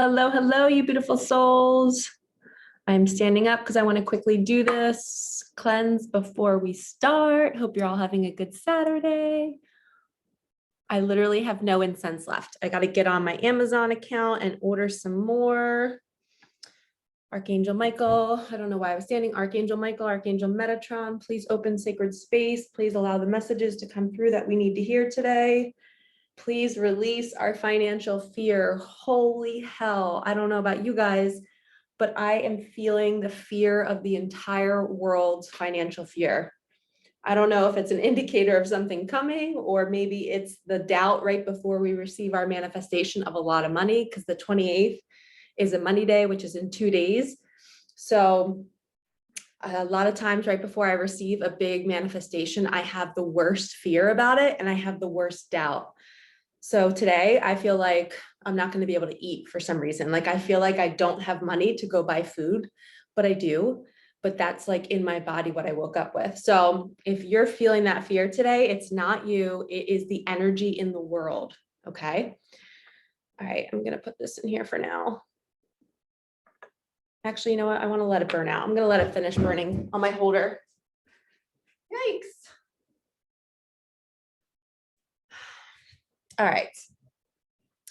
Hello, hello, you beautiful souls. I'm standing up because I want to quickly do this cleanse before we start. Hope you're all having a good Saturday. I literally have no incense left. I got to get on my Amazon account and order some more. Archangel Michael, I don't know why I was standing. Archangel Michael, Archangel Metatron, please open sacred space. Please allow the messages to come through that we need to hear today. Please release our financial fear. Holy hell. I don't know about you guys, but I am feeling the fear of the entire world's financial fear. I don't know if it's an indicator of something coming, or maybe it's the doubt right before we receive our manifestation of a lot of money, because the 28th is a money day, which is in 2 days. So a lot of times right before I receive a big manifestation, I have the worst fear about it and I have the worst doubt. So today I feel like I'm not going to be able to eat for some reason. Like I feel like I don't have money to go buy food, but I do. But that's like in my body what I woke up with. So if you're feeling that fear today, it's not you, it is the energy in the world. Okay. All right. I'm going to put this in here for now. Actually, you know what? I want to let it burn out. I'm going to let it finish burning on my holder. Yikes. All right.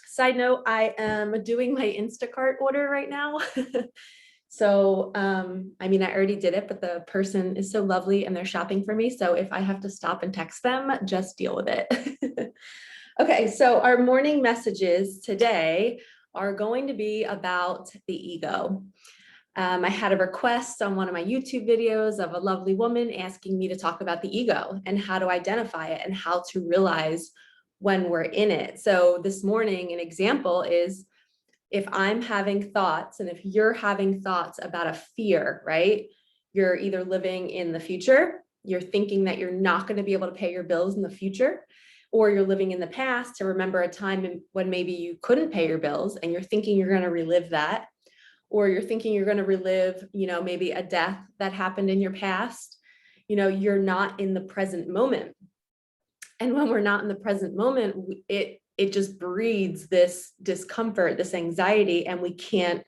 Side note, I am doing my Instacart order right now. So, I mean, I already did it, but the person is so lovely and they're shopping for me. So if I have to stop and text them, just deal with it. Okay, so our morning messages today are going to be about the ego. I had a request on one of my YouTube videos of a lovely woman asking me to talk about the ego and how to identify it and how to realize when we're in it. So this morning, an example is if I'm having thoughts and if you're having thoughts about a fear, right? You're either living in the future, you're thinking that you're not going to be able to pay your bills in the future, or you're living in the past to remember a time when maybe you couldn't pay your bills and you're thinking you're going to relive that, or you're thinking you're going to relive, maybe a death that happened in your past. You're not in the present moment. And when we're not in the present moment, it just breeds this discomfort, this anxiety, and we can't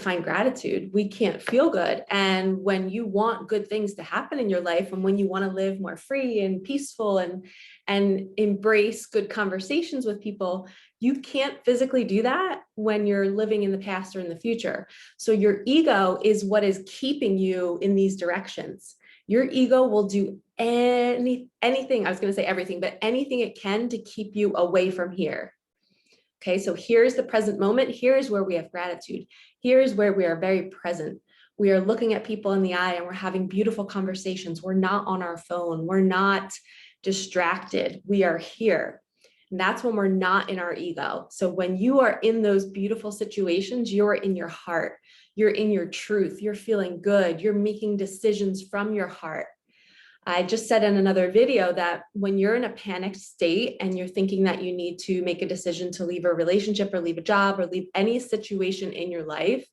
find gratitude. We can't feel good. And when you want good things to happen in your life, and when you want to live more free and peaceful and embrace good conversations with people, you can't physically do that when you're living in the past or in the future. So your ego is what is keeping you in these directions. Your ego will do anything, I was going to say everything, but anything it can to keep you away from here. Okay, so here's the present moment. Here's where we have gratitude. Here's where we are very present. We are looking at people in the eye and we're having beautiful conversations. We're not on our phone. We're not distracted. We are here. And that's when we're not in our ego. So when you are in those beautiful situations, you're in your heart. You're in your truth. You're feeling good. You're making decisions from your heart. I just said in another video that when you're in a panicked state and you're thinking that you need to make a decision to leave a relationship or leave a job or leave any situation in your life,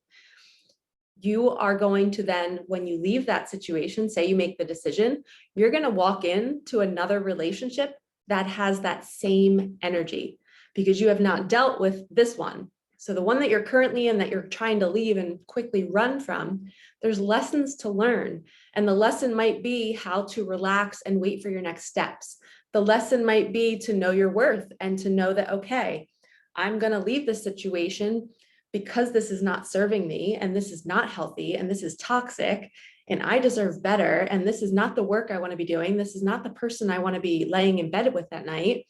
you are going to then, when you leave that situation, say you make the decision, you're going to walk into another relationship that has that same energy because you have not dealt with this one. So the one that you're currently in that you're trying to leave and quickly run from, there's lessons to learn. And the lesson might be how to relax and wait for your next steps. The lesson might be to know your worth and to know that, okay, I'm going to leave this situation because this is not serving me and this is not healthy and this is toxic and I deserve better. And this is not the work I want to be doing. This is not the person I want to be laying in bed with at night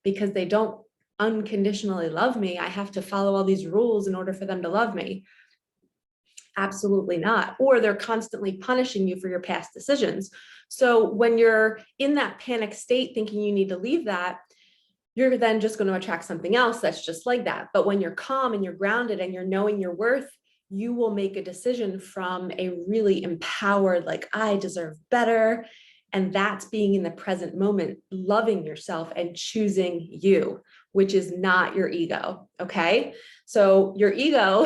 because they don't unconditionally love me. I have to follow all these rules in order for them to love me. Absolutely not. Or they're constantly punishing you for your past decisions. So when you're in that panic state thinking you need to leave that, you're then just going to attract something else that's just like that. But when you're calm and you're grounded and you're knowing your worth, you will make a decision from a really empowered, like, I deserve better. And that's being in the present moment, loving yourself and choosing you, which is not your ego. Okay. So your ego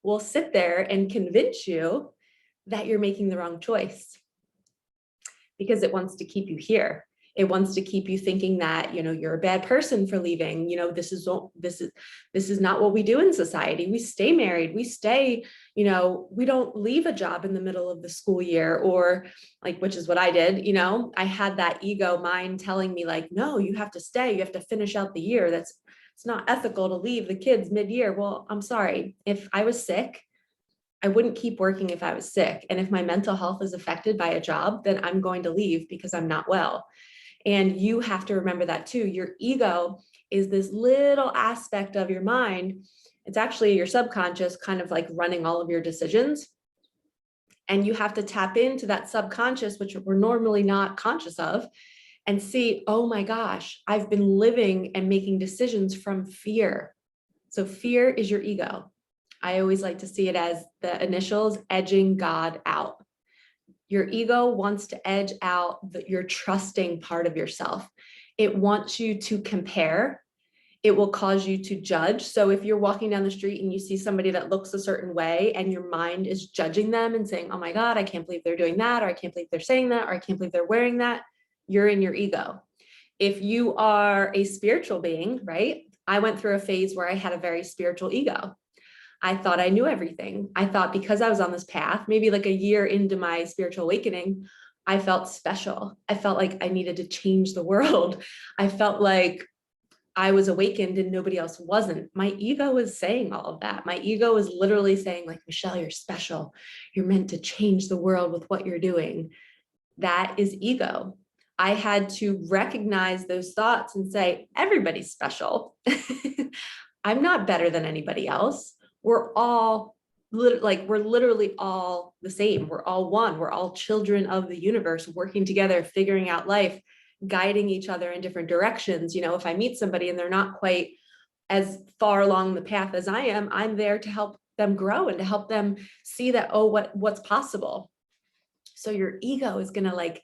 will sit there and convince you that you're making the wrong choice because it wants to keep you here. It wants to keep you thinking that, you're a bad person for leaving. This is not what we do in society. We stay married. We stay, we don't leave a job in the middle of the school year, or like, which is what I did. I had that ego mind telling me like, no, you have to stay. You have to finish out the year. It's not ethical to leave the kids mid-year. Well, I'm sorry. If I was sick, I wouldn't keep working if I was sick. And if my mental health is affected by a job, then I'm going to leave because I'm not well. And you have to remember that too. Your ego is this little aspect of your mind. It's actually your subconscious kind of like running all of your decisions. And you have to tap into that subconscious, which we're normally not conscious of, and see, oh my gosh, I've been living and making decisions from fear. So fear is your ego. I always like to see it as the initials edging God out. Your ego wants to edge out your trusting part of yourself. It wants you to compare. It will cause you to judge. So if you're walking down the street and you see somebody that looks a certain way and your mind is judging them and saying, oh my God, I can't believe they're doing that, or I can't believe they're saying that, or I can't believe they're wearing that, you're in your ego. If you are a spiritual being, right? I went through a phase where I had a very spiritual ego. I thought I knew everything. I thought because I was on this path, maybe like a year into my spiritual awakening, I felt special. I felt like I needed to change the world. I felt like I was awakened and nobody else wasn't. My ego was saying all of that. My ego was literally saying like, Michelle, you're special. You're meant to change the world with what you're doing. That is ego. I had to recognize those thoughts and say, everybody's special. I'm not better than anybody else. We're all we're literally all the same. We're all one. We're all children of the universe, working together, figuring out life, guiding each other in different directions. If I meet somebody and they're not quite as far along the path as I am, I'm there to help them grow and to help them see that, oh, what's possible. So your ego is going to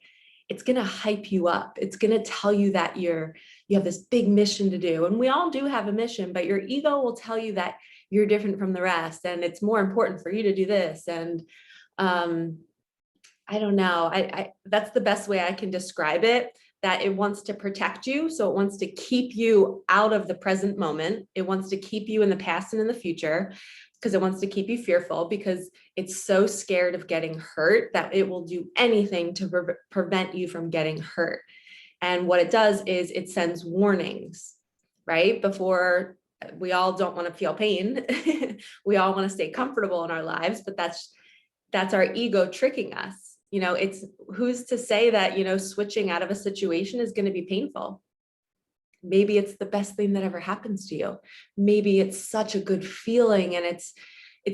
it's going to hype you up. It's going to tell you that you have this big mission to do. And we all do have a mission, but your ego will tell you that you're different from the rest. And it's more important for you to do this. And I don't know. That's the best way I can describe it, that it wants to protect you. So it wants to keep you out of the present moment. It wants to keep you in the past and in the future, because it wants to keep you fearful, because it's so scared of getting hurt that it will do anything to prevent you from getting hurt. And what it does is it sends warnings, right? Before, we all don't want to feel pain. We all want to stay comfortable in our lives, but that's our ego tricking us. It's who's to say that, switching out of a situation is going to be painful. Maybe it's the best thing that ever happens to you. Maybe it's such a good feeling and it's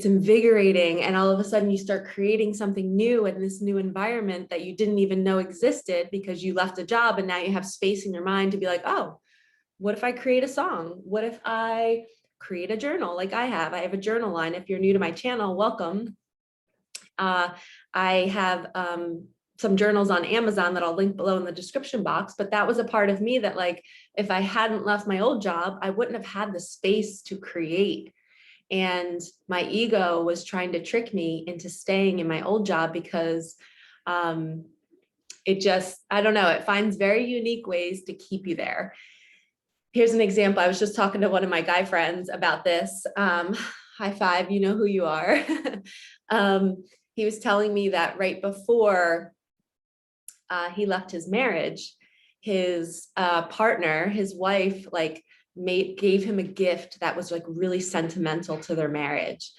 invigorating. And all of a sudden you start creating something new in this new environment that you didn't even know existed, because you left a job and now you have space in your mind to be like, oh, what if I create a song? What if I create a journal like I have? I have a journal line. If you're new to my channel, welcome. I have some journals on Amazon that I'll link below in the description box, but that was a part of me that, like, if I hadn't left my old job, I wouldn't have had the space to create. And my ego was trying to trick me into staying in my old job because it just, I don't know, it finds very unique ways to keep you there. Here's an example. I was just talking to one of my guy friends about this. High five, you know who you are. He was telling me that right before he left his marriage, his partner, his wife, like gave him a gift that was like really sentimental to their marriage.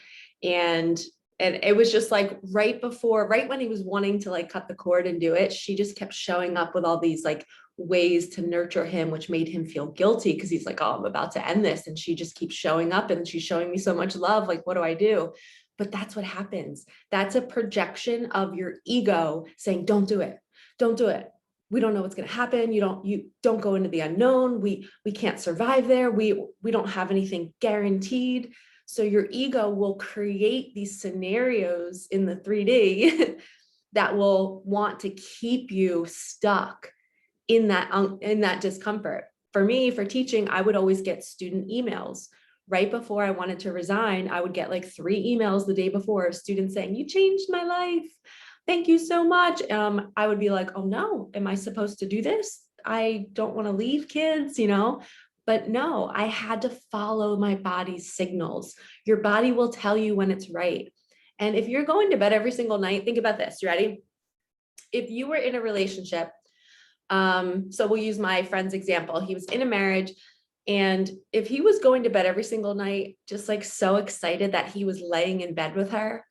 And it was just like right when he was wanting to like cut the cord and do it, she just kept showing up with all these like ways to nurture him, which made him feel guilty because he's like, oh, I'm about to end this. And she just keeps showing up and she's showing me so much love. Like, what do I do? But that's what happens. That's a projection of your ego saying, don't do it. Don't do it. We don't know what's going to happen. You don't go into the unknown. We can't survive there. We don't have anything guaranteed. So your ego will create these scenarios in the 3D that will want to keep you stuck in that discomfort. For me, for teaching, I would always get student emails. Right before I wanted to resign, I would get like 3 emails the day before of students saying, you changed my life. Thank you so much. I would be like, oh no, am I supposed to do this? I don't want to leave kids, but no, I had to follow my body's signals. Your body will tell you when it's right. And if you're going to bed every single night, think about this. You ready? If you were in a relationship, so we'll use my friend's example. He was in a marriage, and if he was going to bed every single night, just like so excited that he was laying in bed with her,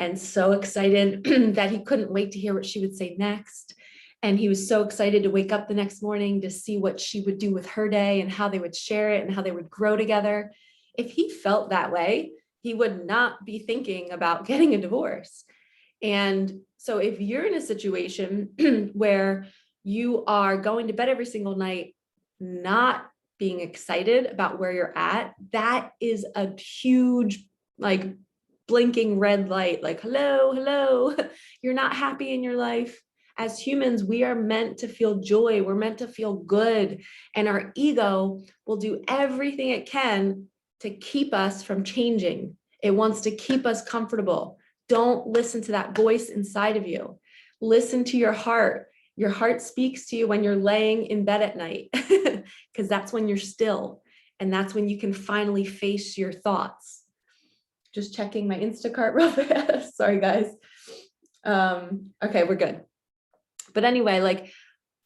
and so excited that he couldn't wait to hear what she would say next. And he was so excited to wake up the next morning to see what she would do with her day and how they would share it and how they would grow together. If he felt that way, he would not be thinking about getting a divorce. And so if you're in a situation where you are going to bed every single night, not being excited about where you're at, that is a huge, like, blinking red light, like, hello, you're not happy in your life. As humans, we are meant to feel joy. We're meant to feel good. And our ego will do everything it can to keep us from changing. It wants to keep us comfortable. Don't listen to that voice inside of you. Listen to your heart. Your heart speaks to you when you're laying in bed at night, because that's when you're still. And that's when you can finally face your thoughts. Just checking my Instacart real fast. Sorry, guys. Okay, we're good. But anyway, like,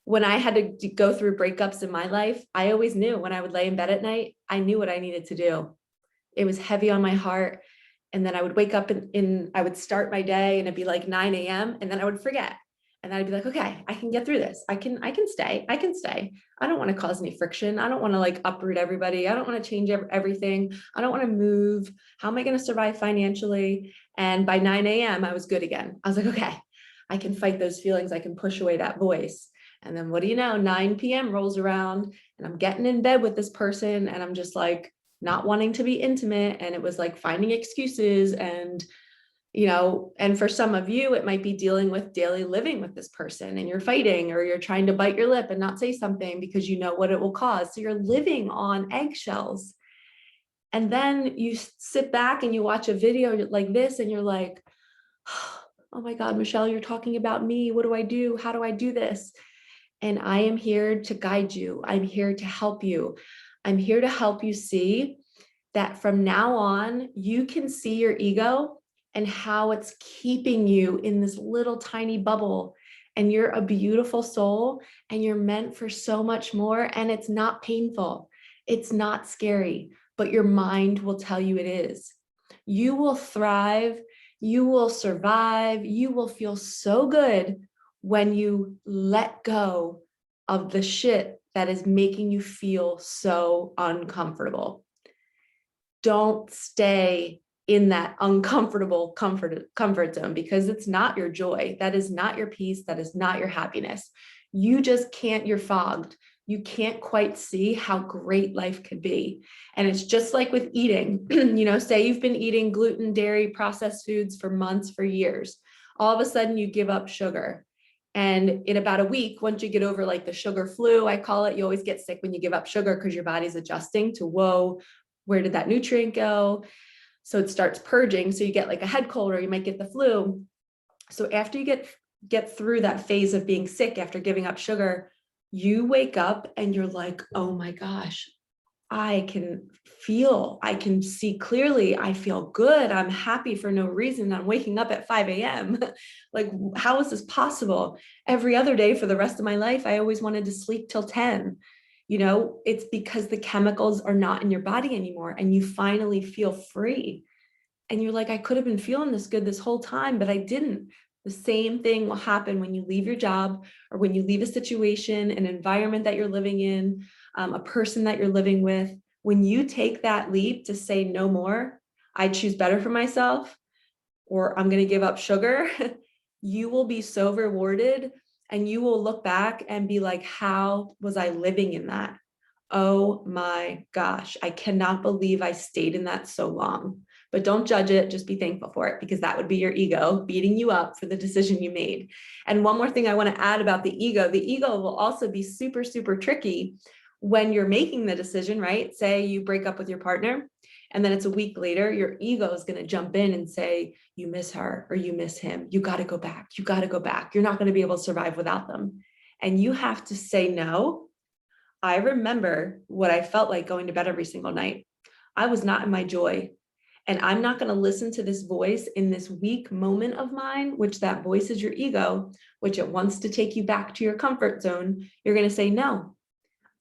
when I had to go through breakups in my life, I always knew when I would lay in bed at night, I knew what I needed to do. It was heavy on my heart. And then I would wake up and I would start my day and it'd be like 9 a.m. and then I would forget. And then I'd be like, okay, I can get through this. I can stay. I don't want to cause any friction. I don't want to like uproot everybody. I don't want to change everything. I don't want to move. How am I going to survive financially? And by 9 a.m. I was good again. I was like, okay, I can fight those feelings. I can push away that voice. And then what do you know? 9 p.m. rolls around and I'm getting in bed with this person and I'm just like not wanting to be intimate. And it was like finding excuses and and for some of you, it might be dealing with daily living with this person and you're fighting or you're trying to bite your lip and not say something because you know what it will cause. So you're living on eggshells. And then you sit back and you watch a video like this and you're like, oh my God, Michelle, you're talking about me. What do I do? How do I do this? And I am here to guide you. I'm here to help you. I'm here to help you see that from now on, you can see your ego and how it's keeping you in this little tiny bubble. And you're a beautiful soul and you're meant for so much more. And it's not painful. It's not scary, but your mind will tell you it is. You will thrive. You will survive. You will feel so good when you let go of the shit that is making you feel so uncomfortable. Don't stay in that uncomfortable comfort zone because it's not your joy. That is not your peace. That is not your happiness. You just can't, you're fogged. You can't quite see how great life could be. And it's just like with eating, say you've been eating gluten, dairy, processed foods for months, for years. All of a sudden you give up sugar. And in about a week, once you get over like the sugar flu, I call it, you always get sick when you give up sugar because your body's adjusting to, whoa, where did that nutrient go? So it starts purging. So you get like a head cold or you might get the flu. So after you get through that phase of being sick after giving up sugar, you wake up and you're like, oh my gosh, I can see clearly. I feel good. I'm happy for no reason. I'm waking up at 5 a.m. Like, how is this possible? Every other day for the rest of my life, I always wanted to sleep till 10. It's because the chemicals are not in your body anymore and you finally feel free. And you're like, I could have been feeling this good this whole time, but I didn't. The same thing will happen when you leave your job or when you leave a situation, an environment that you're living in, a person that you're living with. When you take that leap to say no more, I choose better for myself, or I'm going to give up sugar, you will be so rewarded and you will look back and be like, how was I living in that? Oh my gosh, I cannot believe I stayed in that so long. But don't judge it, just be thankful for it, because that would be your ego beating you up for the decision you made. And one more thing I want to add about the ego will also be super, super tricky when you're making the decision, right? Say you break up with your partner and then it's a week later, your ego is going to jump in and say, you miss her or you miss him. You got to go back. You got to go back. You're not going to be able to survive without them. and you have to say no. I remember what I felt like going to bed every single night. I was not in my joy. And I'm not going to listen to this voice in this weak moment of mine, which that voice is your ego, which it wants to take you back to your comfort zone. You're going to say, no,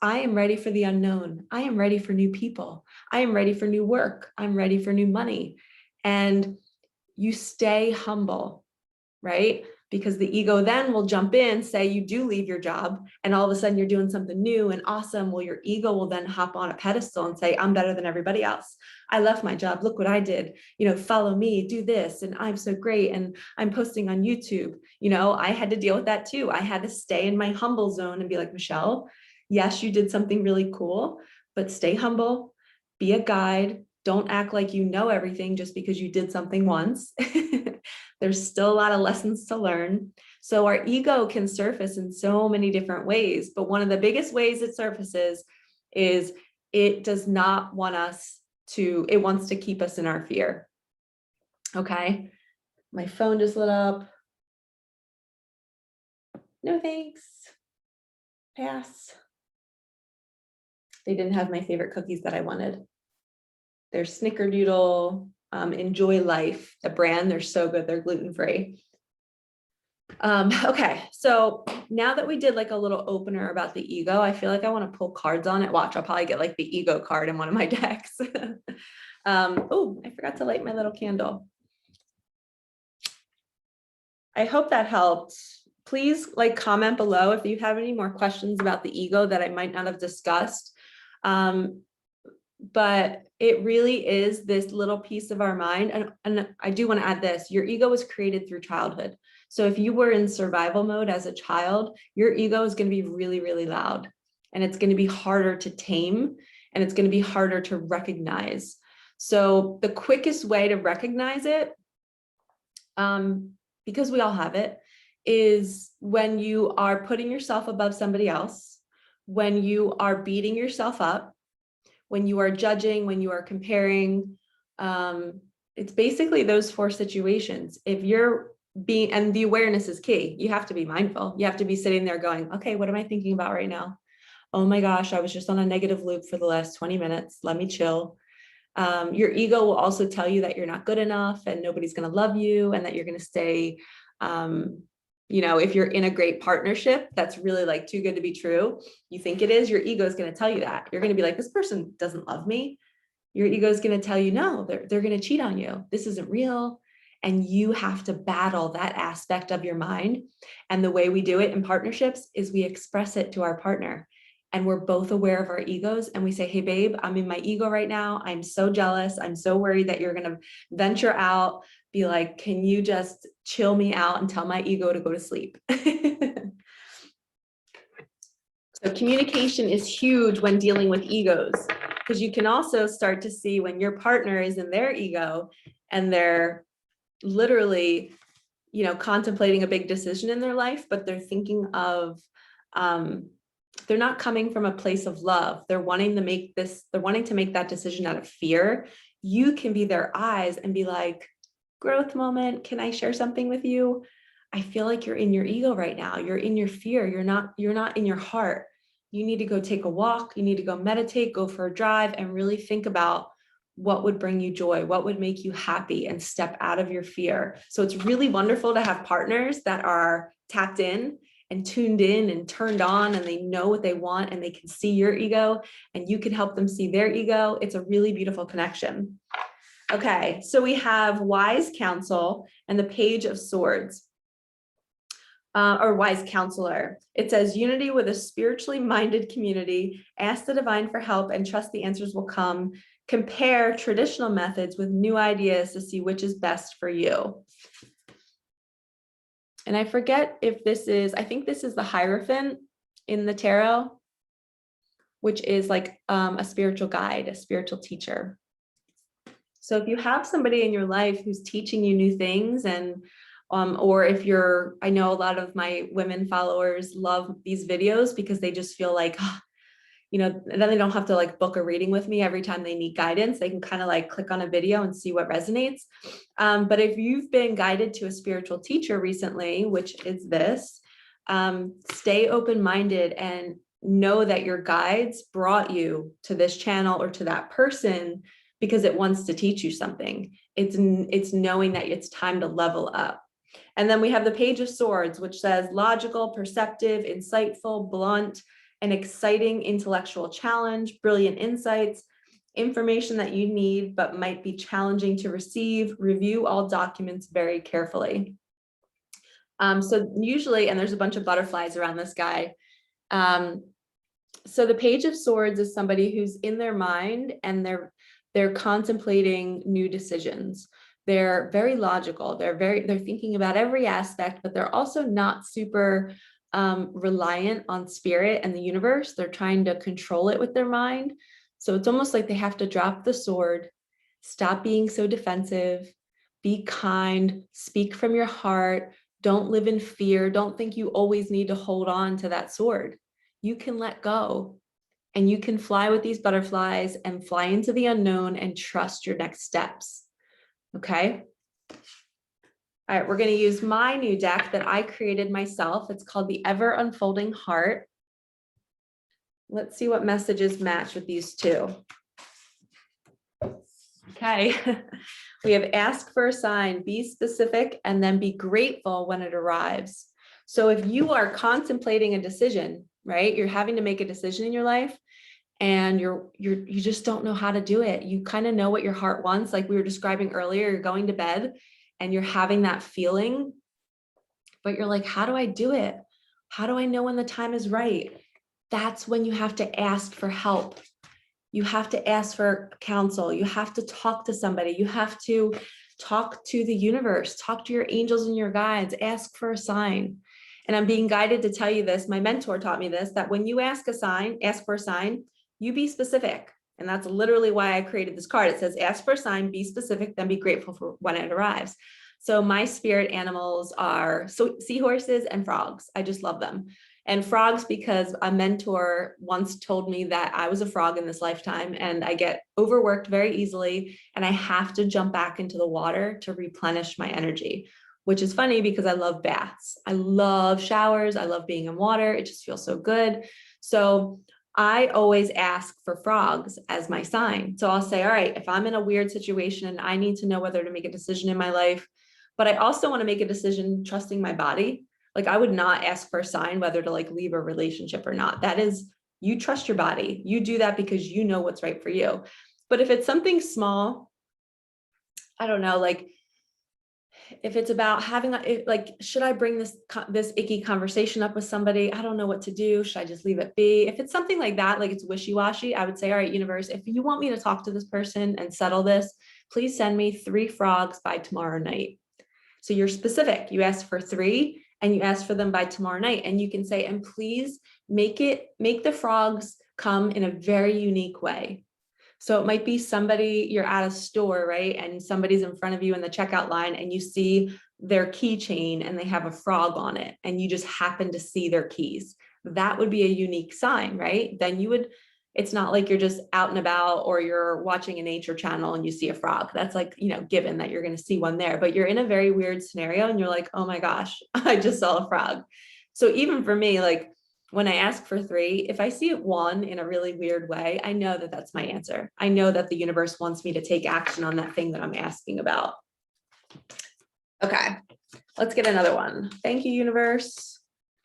I am ready for the unknown. I am ready for new people. I am ready for new work. I'm ready for new money. And you stay humble, right? Because the ego then will jump in, say you do leave your job, and all of a sudden you're doing something new and awesome. Well, your ego will then hop on a pedestal and say, I'm better than everybody else. I left my job. Look what I did. Follow me, do this. And I'm so great. And I'm posting on YouTube. I had to deal with that too. I had to stay in my humble zone and be like, Michelle, yes, you did something really cool, but stay humble, be a guide. Don't act like you know everything just because you did something once. There's still a lot of lessons to learn. So our ego can surface in so many different ways, but one of the biggest ways it surfaces is it does not want us to, it wants to keep us in our fear. Okay. My phone just lit up. No thanks. Pass. They didn't have my favorite cookies that I wanted. They're Snickerdoodle, Enjoy Life, the brand. They're so good. They're gluten-free. Okay, so now that we did like a little opener about the ego, I feel like I want to pull cards on it. Watch, I'll probably get like the ego card in one of my decks. Oh, I forgot to light my little candle. I hope that helped. Please like comment below if you have any more questions about the ego that I might not have discussed. But it really is this little piece of our mind. And I do want to add this, your ego was created through childhood. So if you were in survival mode as a child, your ego is going to be really, really loud, and it's going to be harder to tame, and it's going to be harder to recognize. So the quickest way to recognize it, because we all have it, is when you are putting yourself above somebody else, when you are beating yourself up, when you are judging, when you are comparing. It's basically those four situations. If you're being, and the awareness is key, you have to be mindful. You have to be sitting there going, okay, what am I thinking about right now? Oh my gosh, I was just on a negative loop for the last 20 minutes. Let me chill. Your ego will also tell you that you're not good enough and nobody's going to love you, and that you're going to stay, if you're in a great partnership that's really like too good to be true, you think it is, your ego is going to tell you that. You're going to be like, this person doesn't love me. Your ego is going to tell you, no, they're going to cheat on you. This isn't real. And you have to battle that aspect of your mind. And the way we do it in partnerships is we express it to our partner. And we're both aware of our egos. And we say, hey, babe, I'm in my ego right now. I'm so jealous. I'm so worried that you're going to venture out. Be like, can you just chill me out and tell my ego to go to sleep? So communication is huge when dealing with egos, because you can also start to see when your partner is in their ego and they're literally, contemplating a big decision in their life, but they're thinking of, they're not coming from a place of love. They're wanting to make that decision out of fear. You can be their eyes and be like, growth moment. Can I share something with you? I feel like you're in your ego right now. You're in your fear. You're not in your heart. You need to go take a walk. You need to go meditate, go for a drive, and really think about what would bring you joy, what would make you happy, and step out of your fear. So it's really wonderful to have partners that are tapped in and tuned in and turned on, and they know what they want, and they can see your ego, and you can help them see their ego. It's a really beautiful connection. Okay, so we have wise counsel and the Page of Swords, or wise counselor. It says, unity with a spiritually minded community, ask the divine for help and trust the answers will come. Compare traditional methods with new ideas to see which is best for you. And I forget if this is, I think this is the Hierophant in the tarot, which is like a spiritual guide, a spiritual teacher. So if you have somebody in your life who's teaching you new things, and or if you're, I know a lot of my women followers love these videos because they just feel like, then they don't have to like book a reading with me every time they need guidance. They can kind of like click on a video and see what resonates. But if you've been guided to a spiritual teacher recently, which is this, stay open-minded and know that your guides brought you to this channel or to that person because it wants to teach you something. It's knowing that it's time to level up. And then we have the Page of Swords, which says logical, perceptive, insightful, blunt, an exciting intellectual challenge, brilliant insights, information that you need but might be challenging to receive. Review all documents very carefully. So usually, and there's a bunch of butterflies around this guy. So the Page of Swords is somebody who's in their mind and they're contemplating new decisions. They're very logical. They're thinking about every aspect, but they're also not super reliant on spirit and the universe. They're trying to control it with their mind. So it's almost like they have to drop the sword, stop being so defensive, be kind, speak from your heart, don't live in fear. Don't think you always need to hold on to that sword. You can let go and you can fly with these butterflies and fly into the unknown and trust your next steps. Okay. All right, we're going to use my new deck that I created myself. It's called the Ever Unfolding Heart. Let's see what messages match with these two. Okay. We have ask for a sign, be specific, and then be grateful when it arrives. So if you are contemplating a decision, right, you're having to make a decision in your life and you just don't know how to do it. You kind of know what your heart wants. Like we were describing earlier, you're going to bed and you're having that feeling, but you're like, how do I do it? How do I know when the time is right? That's when you have to ask for help. You have to ask for counsel. You have to talk to somebody. You have to talk to the universe, talk to your angels and your guides, ask for a sign. And I'm being guided to tell you this. My mentor taught me this, that when you ask for a sign, you be specific. And that's literally why I created this card. It says, ask for a sign, be specific, then be grateful for when it arrives. So my spirit animals are seahorses and frogs. I just love them. And frogs, because a mentor once told me that I was a frog in this lifetime and I get overworked very easily and I have to jump back into the water to replenish my energy, which is funny because I love baths. I love showers. I love being in water. It just feels so good. So I always ask for frogs as my sign. So I'll say, all right, if I'm in a weird situation and I need to know whether to make a decision in my life, but I also want to make a decision trusting my body. Like I would not ask for a sign whether to like leave a relationship or not. That is, you trust your body. You do that because you know what's right for you. But if it's something small, I don't know, like if it's about having like, should I bring this icky conversation up with somebody? I don't know what to do. Should I just leave it be? If it's something like that, like it's wishy-washy, I would say, all right, universe, if you want me to talk to this person and settle this, please send me 3 frogs by tomorrow night. So you're specific. You ask for 3 and you ask for them by tomorrow night. And you can say, and please make the frogs come in a very unique way. So it might be somebody, you're at a store, right? And somebody's in front of you in the checkout line and you see their keychain and they have a frog on it and you just happen to see their keys. That would be a unique sign, right? Then it's not like you're just out and about or you're watching a nature channel and you see a frog. That's like, given that you're going to see one there, but you're in a very weird scenario and you're like, oh my gosh, I just saw a frog. So even for me, like when I ask for 3, if I see 1 in a really weird way, I know that that's my answer. I know that the universe wants me to take action on that thing that I'm asking about. Okay, let's get another one. Thank you, universe.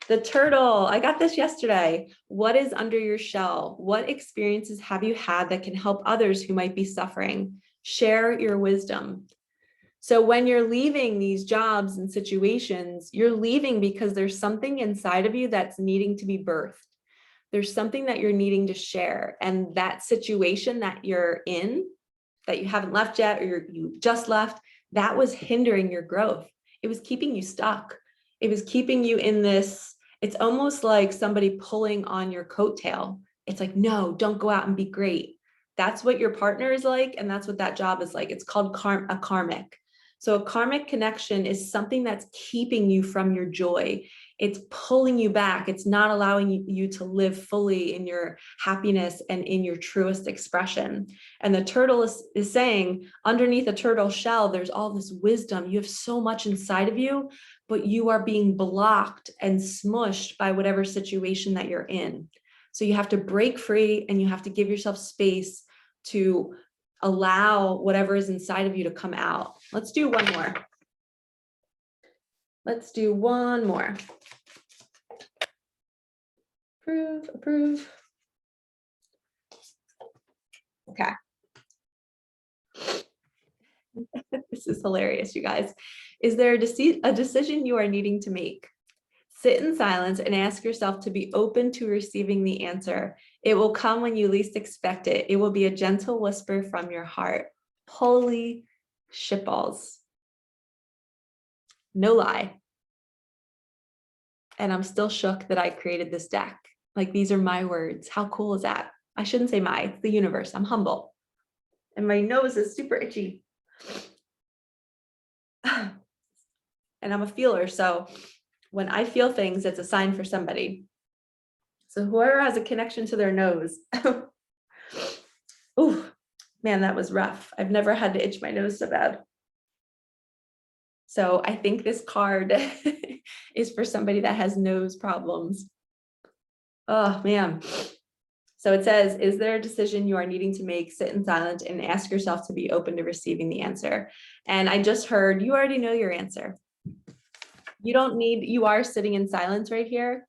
The turtle, I got this yesterday. What is under your shell? What experiences have you had that can help others who might be suffering? Share your wisdom. So when you're leaving these jobs and situations, you're leaving because there's something inside of you that's needing to be birthed. There's something that you're needing to share. And that situation that you're in, that you haven't left yet, or you just left, that was hindering your growth. It was keeping you stuck. It was keeping you in this, it's almost like somebody pulling on your coattail. It's like, no, don't go out and be great. That's what your partner is like. And that's what that job is like. It's called a karmic. So a karmic connection is something that's keeping you from your joy. It's pulling you back. It's not allowing you to live fully in your happiness and in your truest expression. And the turtle is saying, underneath a turtle shell, there's all this wisdom. You have so much inside of you, but you are being blocked and smushed by whatever situation that you're in. So you have to break free and you have to give yourself space to allow whatever is inside of you to come out. Let's do one more. Let's do one more. Approve, approve. Okay. This is hilarious, you guys. Is there a decision you are needing to make? Sit in silence and ask yourself to be open to receiving the answer. It will come when you least expect it. It will be a gentle whisper from your heart. Holy shitballs. No lie. And I'm still shook that I created this deck. Like, these are my words. How cool is that? I shouldn't say my, it's the universe. I'm humble. And my nose is super itchy. And I'm a feeler. So when I feel things, it's a sign for somebody. So whoever has a connection to their nose. Oh, man, that was rough. I've never had to itch my nose so bad. So I think this card is for somebody that has nose problems. Oh, man. So it says, is there a decision you are needing to make? Sit in silence and ask yourself to be open to receiving the answer. And I just heard, you already know your answer. You are sitting in silence right here.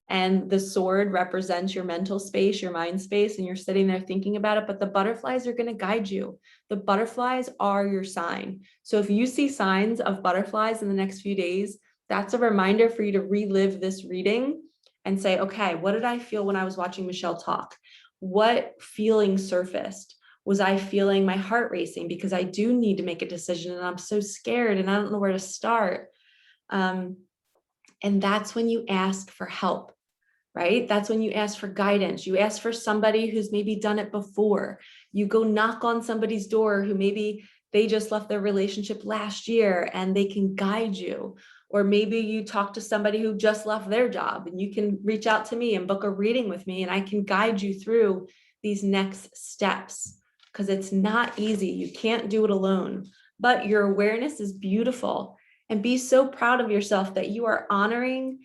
And the sword represents your mental space, your mind space, and you're sitting there thinking about it, but the butterflies are going to guide you. The butterflies are your sign. So if you see signs of butterflies in the next few days, that's a reminder for you to relive this reading and say, okay, what did I feel when I was watching Michelle talk? What feeling surfaced? Was I feeling my heart racing because I do need to make a decision and I'm so scared and I don't know where to start? And that's when you ask for help, right? That's when you ask for guidance. You ask for somebody who's maybe done it before. You go knock on somebody's door who maybe they just left their relationship last year and they can guide you. Or maybe you talk to somebody who just left their job and you can reach out to me and book a reading with me and I can guide you through these next steps because it's not easy. You can't do it alone, but your awareness is beautiful. And be so proud of yourself that you are honoring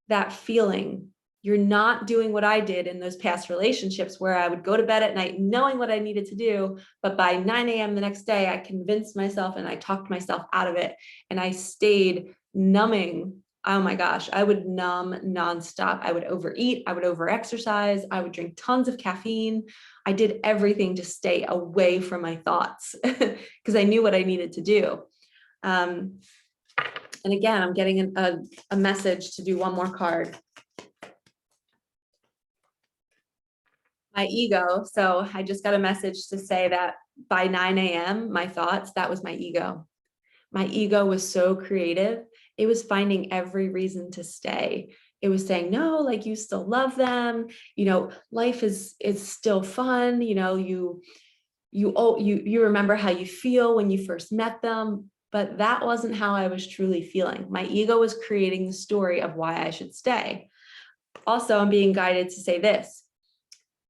that feeling. You're not doing what I did in those past relationships where I would go to bed at night knowing what I needed to do, but by 9 a.m. the next day, I convinced myself and I talked myself out of it. And I stayed numbing. Oh my gosh, I would numb nonstop. I would overeat, I would overexercise, I would drink tons of caffeine. I did everything to stay away from my thoughts because I knew what I needed to do. And again, I'm getting a message to do one more card. My ego. So I just got a message to say that by 9 a.m., my thoughts, that was my ego. My ego was so creative. It was finding every reason to stay. It was saying, no, like you still love them. You know, life is still fun. You know, you remember how you feel when you first met them. But that wasn't how I was truly feeling. My ego was creating the story of why I should stay. Also, I'm being guided to say this.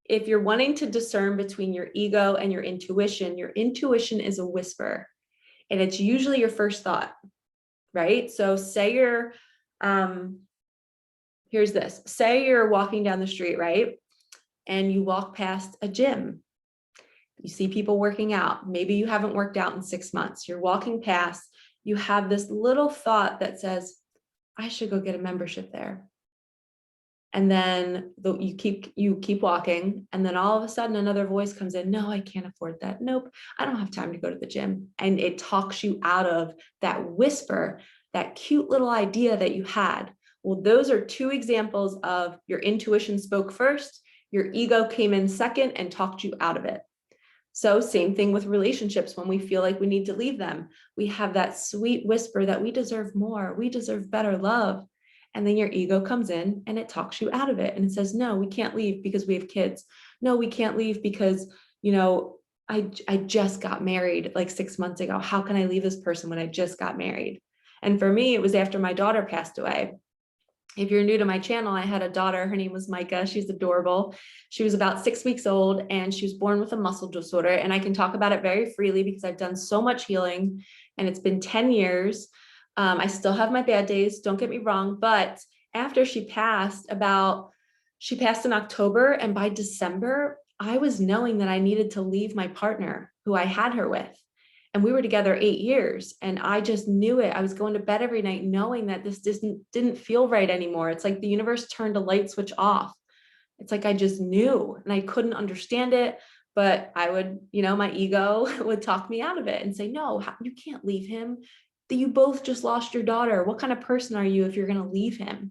If you're wanting to discern between your ego and your intuition is a whisper, and it's usually your first thought, right? So say you're, here's this, say you're walking down the street, right? And you walk past a gym. You see people working out. Maybe you haven't worked out in 6 months. You're walking past, you have this little thought that says, I should go get a membership there. And then you keep walking. And then all of a sudden another voice comes in. No, I can't afford that. Nope, I don't have time to go to the gym. And it talks you out of that whisper, that cute little idea that you had. Well, those are two examples of your intuition spoke first, your ego came in second and talked you out of it. So same thing with relationships. When we feel like we need to leave them, we have that sweet whisper that we deserve more, we deserve better love. And then your ego comes in and it talks you out of it. And it says, no, we can't leave because we have kids. No, we can't leave because, you know, I just got married like 6 months ago. How can I leave this person when I just got married? And for me, it was after my daughter passed away. If you're new to my channel, I had a daughter. Her name was Micah. She's adorable. She was about 6 weeks old and she was born with a muscle disorder. And I can talk about it very freely because I've done so much healing and it's been 10 years. I still have my bad days, don't get me wrong. But after she passed in October, and by December, I was knowing that I needed to leave my partner who I had her with. And we were together 8 years and I just knew it. I was going to bed every night knowing that this didn't feel right anymore. It's like the universe turned a light switch off. It's like I just knew and I couldn't understand it, but I would, my ego would talk me out of it and say, no, you can't leave him. You both just lost your daughter. What kind of person are you if you're going to leave him?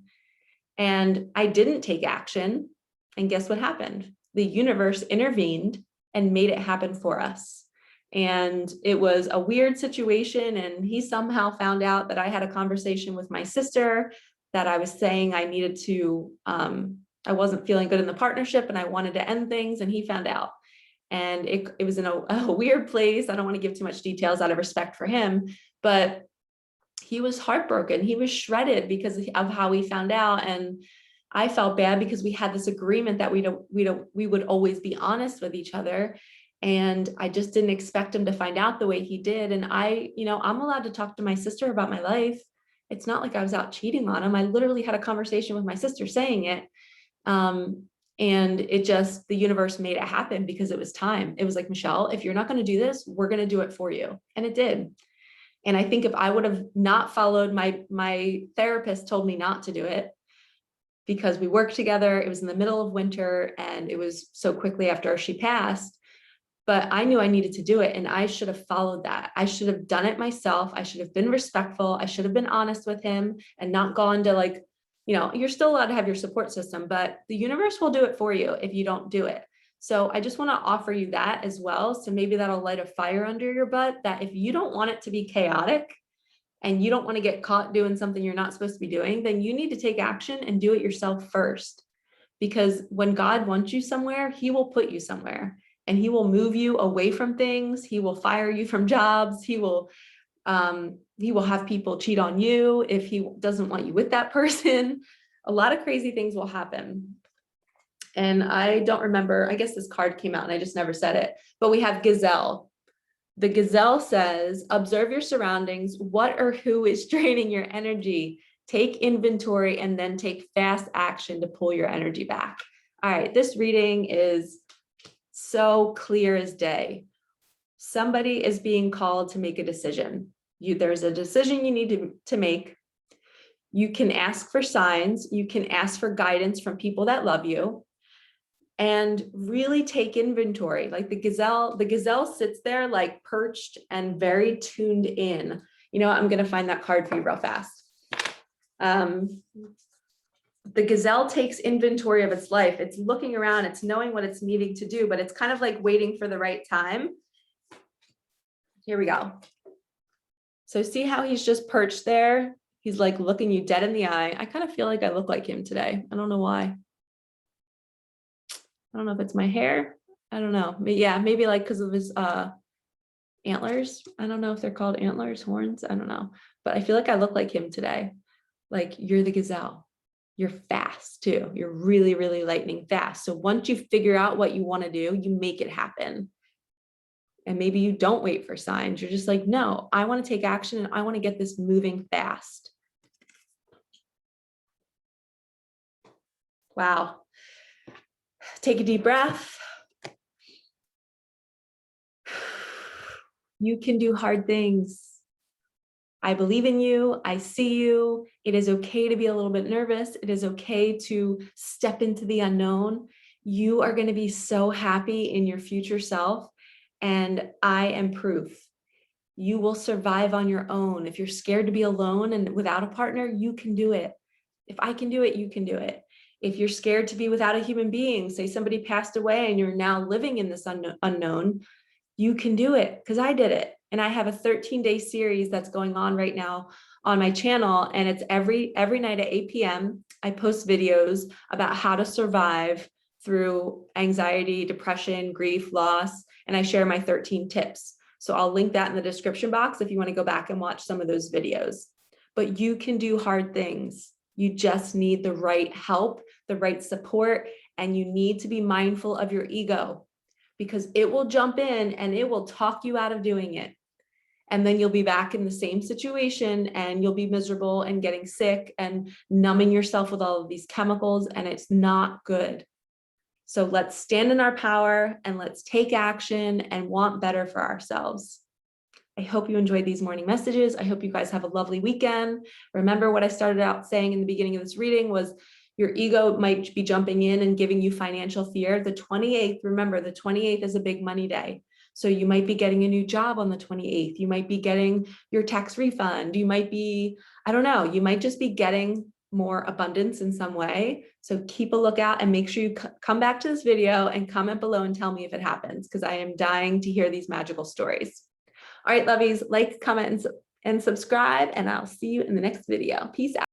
And I didn't take action. And guess what happened? The universe intervened and made it happen for us. And it was a weird situation. And he somehow found out that I had a conversation with my sister that I was saying I needed to, I wasn't feeling good in the partnership and I wanted to end things. And he found out. And it was in a weird place. I don't want to give too much details out of respect for him, but he was heartbroken. He was shredded because of how he found out. And I felt bad because we had this agreement that we would always be honest with each other. And I just didn't expect him to find out the way he did. And I'm allowed to talk to my sister about my life. It's not like I was out cheating on him. I literally had a conversation with my sister saying it. And the universe made it happen because it was time. It was like, Michelle, if you're not going to do this, we're going to do it for you. And it did. And I think if I would have not followed my therapist told me not to do it because we worked together. It was in the middle of winter and it was so quickly after she passed, but I knew I needed to do it. And I should have followed that. I should have done it myself. I should have been respectful. I should have been honest with him and not gone to you're still allowed to have your support system, but the universe will do it for you if you don't do it. So I just want to offer you that as well. So maybe that'll light a fire under your butt that if you don't want it to be chaotic and you don't want to get caught doing something you're not supposed to be doing, then you need to take action and do it yourself first. Because when God wants you somewhere, he will put you somewhere and he will move you away from things. He will fire you from jobs. He will have people cheat on you if he doesn't want you with that person. A lot of crazy things will happen. And I don't remember, I guess this card came out and I just never said it, but we have Gazelle. The Gazelle says, observe your surroundings. What or who is draining your energy? Take inventory and then take fast action to pull your energy back. All right, this reading is so clear as day. Somebody is being called to make a decision. There's a decision you need to make. You can ask for signs. You can ask for guidance from people that love you. And really take inventory. Like the gazelle sits there like perched and very tuned in. I'm going to find that card for you real fast. The gazelle takes inventory of its life. It's looking around, it's knowing what it's needing to do, but it's kind of like waiting for the right time. Here we go. So see how he's just perched there? He's like looking you dead in the eye. I kind of feel like I look like him today. I don't know why. I don't know if it's my hair. I don't know. Yeah, maybe like because of his antlers. I don't know if they're called antlers, horns. I don't know. But I feel like I look like him today. Like you're the gazelle. You're fast too. You're really, really lightning fast. So once you figure out what you want to do, you make it happen. And maybe you don't wait for signs. You're just like, no, I want to take action and I want to get this moving fast. Wow. Take a deep breath. You can do hard things. I believe in you. I see you. It is okay to be a little bit nervous. It is okay to step into the unknown. You are going to be so happy in your future self. And I am proof. You will survive on your own. If you're scared to be alone and without a partner, you can do it. If I can do it, you can do it. If you're scared to be without a human being, say somebody passed away and you're now living in this unknown, you can do it because I did it. And I have a 13-day series that's going on right now on my channel. And it's every night at 8 p.m. I post videos about how to survive through anxiety, depression, grief, loss, and I share my 13 tips. So I'll link that in the description box if you want to go back and watch some of those videos. But you can do hard things. You just need the right help, the right support, and you need to be mindful of your ego, because it will jump in and it will talk you out of doing it. And then you'll be back in the same situation and you'll be miserable and getting sick and numbing yourself with all of these chemicals, and it's not good. So let's stand in our power and let's take action and want better for ourselves. I hope you enjoyed these morning messages. I hope you guys have a lovely weekend. Remember what I started out saying in the beginning of this reading was your ego might be jumping in and giving you financial fear. The 28th, remember, the 28th is a big money day. So you might be getting a new job on the 28th. You might be getting your tax refund. You might be, I don't know, you might just be getting more abundance in some way. So keep a lookout and make sure you come back to this video and comment below and tell me if it happens, because I am dying to hear these magical stories. All right, lovies, like, comment, and subscribe, and I'll see you in the next video. Peace out.